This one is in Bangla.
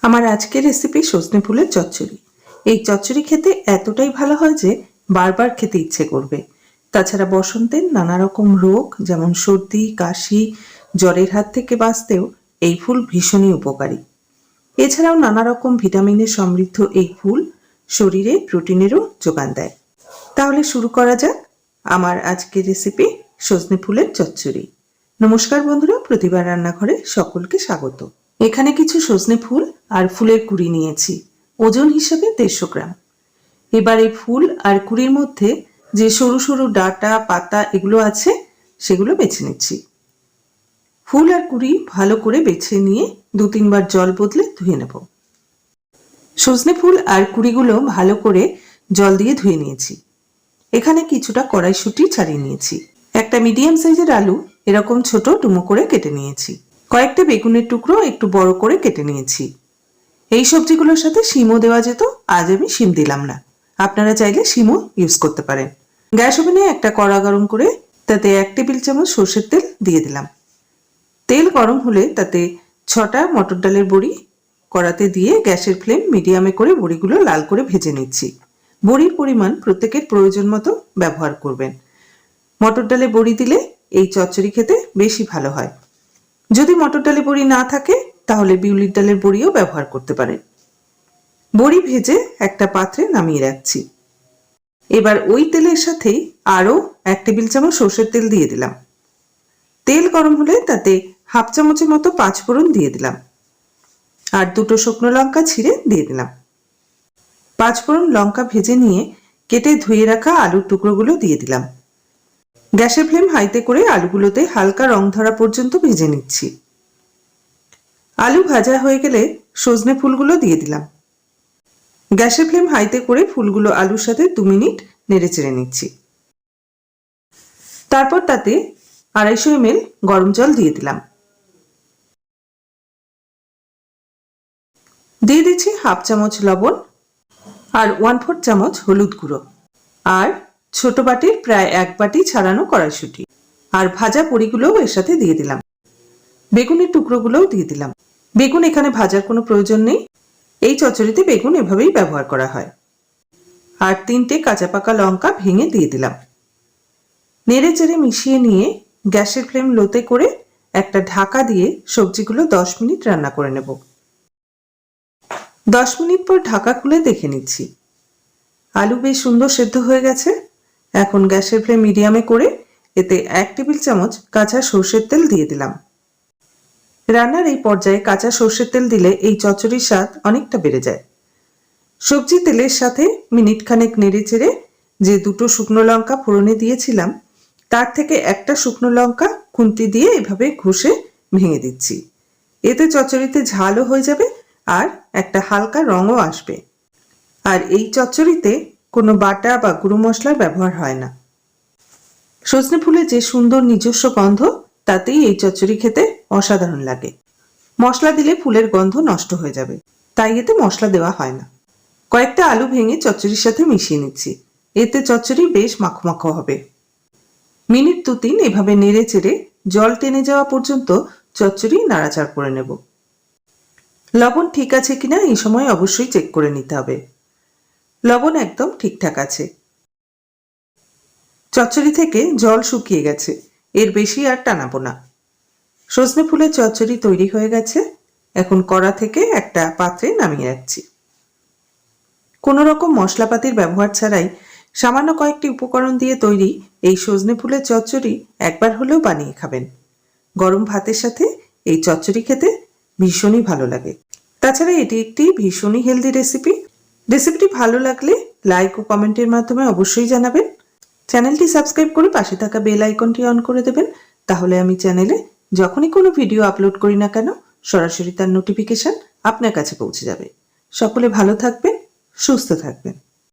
আমার আজকের রেসিপি সজনে ফুলের চচ্চড়ি। এই চচ্চড়ি খেতে এতটাই ভালো হয় যে বারবার খেতে ইচ্ছে করবে। তাছাড়া বসন্তের নানা রকম রোগ যেমন সর্দি, কাশি, জ্বরের হাত থেকে বাঁচতেও এই ফুল ভীষণই উপকারী। এছাড়াও নানা রকম ভিটামিনে সমৃদ্ধ এই ফুল শরীরে প্রোটিনেরও যোগান দেয়। তাহলে শুরু করা যাক আমার আজকের রেসিপি সজনে ফুলের চচ্চড়ি। নমস্কার বন্ধুরা, প্রতিবার রান্নাঘরে সকলকে স্বাগত। এখানে কিছু সজনে ফুল আর ফুলের কুঁড়ি নিয়েছি, ওজন হিসেবে 150 গ্রাম। এবার এই ফুল আর কুঁড়ির মধ্যে যে সরু সরু ডাঁটা পাতা এগুলো আছে সেগুলো বেছে নিচ্ছি। ফুল আর কুঁড়ি ভালো করে বেছে নিয়ে 2-3 বার জল বদলে ধুয়ে নেব। সজনে ফুল আর কুঁড়িগুলো ভালো করে জল দিয়ে ধুয়ে নিয়েছি। এখানে কিছুটা কড়াইশুঁটি ছাড়িয়ে নিয়েছি। একটা মিডিয়াম সাইজের আলু এরকম ছোট ডুমো করে কেটে নিয়েছি। কয়েকটা বেগুনের টুকরো একটু বড় করে কেটে নিয়েছি। এই সবজিগুলোর সাথে শিমও দেওয়া যেত, আজ আমি শিম দিলাম না, আপনারা চাইলে শিমও ইউজ করতে পারেন। গ্যাস ওভেনে একটা কড়া গরম করে তাতে 1 টেবিল চামচ সর্ষের তেল দিয়ে দিলাম। তেল গরম হলে তাতে 6টা মটর ডালের বড়ি কড়াতে দিয়ে গ্যাসের ফ্লেম মিডিয়ামে করে বড়িগুলো লাল করে ভেজে নিচ্ছি। বড়ির পরিমাণ প্রত্যেকের প্রয়োজন মতো ব্যবহার করবেন। মটর ডালে বড়ি দিলে এই চচ্চড়ি খেতে বেশি ভালো হয়। যদি মটর ডালে বড়ি না থাকে তাহলে বিউলির ডালের বড়িও ব্যবহার করতে পারেন। বড়ি ভেজে একটা পাত্রে নামিয়ে রাখছি। এবার ওই তেলের সাথেই আরও 1 টেবিল চামচ সর্ষের তেল দিয়ে দিলাম। তেল গরম হলে তাতে 1/2 চামচের মতো 5 ফোড়ন দিয়ে দিলাম আর 2টো শুকনো লঙ্কা ছিঁড়ে দিয়ে দিলাম। 5 ফোড়ন লঙ্কা ভেজে নিয়ে কেটে ধুয়ে রাখা আলুর টুকরোগুলো দিয়ে দিলাম। গ্যাসের ফ্লেম হাইতে করে আলুগুলোতে হালকা রং ধরা পর্যন্ত ভেজে নিচ্ছি। আলু ভাজা হয়ে গেলে সজনে ফুলগুলো দিয়ে দিলাম। গ্যাসের ফ্লেম হাইতে করে ফুলগুলো আলুর সাথে 2 মিনিট নেড়ে চেড়ে নিচ্ছি। তারপর তাতে 250 ml গরম জল দিয়ে দিলাম। দিয়ে দিচ্ছি 1/2 চামচ লবণ আর 1/4 চামচ হলুদ গুঁড়ো আর ছোট বাটির প্রায় 1 বাটি ছাড়ানো কড়াইশুঁটি আর ভাজা বড়িগুলোও এর সাথে দিয়ে দিলাম। বেগুনের টুকরোগুলোও দিয়ে দিলাম। বেগুন এখানে ভাজার কোনো প্রয়োজন নেই, এই চচ্চড়িতে বেগুন এভাবেই ব্যবহার করা হয়। আর 3টে কাঁচা পাকা লঙ্কা ভেঙে দিয়ে দিলাম। নেড়ে চেড়ে মিশিয়ে নিয়ে গ্যাসের ফ্লেম লোতে করে একটা ঢাকা দিয়ে সবজিগুলো 10 মিনিট রান্না করে নেব। 10 মিনিট পর ঢাকা খুলে দেখে নিচ্ছি। আলু বেশ সুন্দর সেদ্ধ হয়ে গেছে। এখন গ্যাসের ফ্লেম মিডিয়ামে করে এতে 1 টেবিল চামচ কাঁচা সর্ষের তেল দিয়ে দিলাম। রান্নার এই পর্যায়ে কাঁচা সর্ষের তেল দিলে এই চচ্চড়ির স্বাদ অনেকটা বেড়ে যায়। সবজি তেলের সাথে মিনিট খানেক নেড়ে চেড়ে যে 2টো শুকনো লঙ্কা ফোড়নে দিয়েছিলাম তার থেকে একটা শুকনো লঙ্কা খুন্তি দিয়ে এভাবে ঘষে ভেঙে দিচ্ছি। এতে চচ্চড়িতে ঝালও হয়ে যাবে আর একটা হালকা রঙও আসবে। আর এই চচ্চড়িতে কোনো বাটা বা গুঁড়ো মশলার ব্যবহার হয় না। সজনে ফুলের যে সুন্দর নিজস্ব গন্ধ তাতেই এই চচ্চড়ি খেতে অসাধারণ লাগে। মশলা দিলে ফুলের গন্ধ নষ্ট হয়ে যাবে, তাই এতে মশলা দেওয়া হয় না। কয়েকটা আলু ভেঙে চচ্চড়ির সাথে মিশিয়ে নিচ্ছি, এতে চচ্চড়ি বেশ মাখো মাখো হবে। মিনিট 2-3 এভাবে নেড়ে চেড়ে জল টেনে যাওয়া পর্যন্ত চচ্চড়ি নাড়াচাড়া করে নেব। লবণ ঠিক আছে কিনা এই সময় অবশ্যই চেক করে নিতে হবে। লবণ একদম ঠিকঠাক আছে। চচ্চড়ি থেকে জল শুকিয়ে গেছে, এর বেশি আর টানাবো না। সজনে ফুলের চচ্চড়ি তৈরি হয়ে গেছে। এখন কড়া থেকে একটা পাত্রে নামিয়ে রাখছি। কোনো রকম মশলাপাতির ব্যবহার ছাড়াই সামান্য কয়েকটি উপকরণ দিয়ে তৈরি এই সজনে ফুলের চচ্চড়ি একবার হলেও বানিয়ে খাবেন। গরম ভাতের সাথে এই চচ্চড়ি খেতে ভীষণই ভালো লাগে। তাছাড়া এটি একটি ভীষণই হেলদি রেসিপি। রেসিপিটি ভালো লাগলে লাইক ও কমেন্টের মাধ্যমে অবশ্যই জানাবেন। চ্যানেলটি সাবস্ক্রাইব করে পাশে থাকা বেল আইকনটি অন করে দেবেন, তাহলে আমি চ্যানেলে যখনই কোনো ভিডিও আপলোড করি না কেন সরাসরি তার নোটিফিকেশন আপনার কাছে পৌঁছে যাবে। সকলে ভালো থাকবেন, সুস্থ থাকবেন।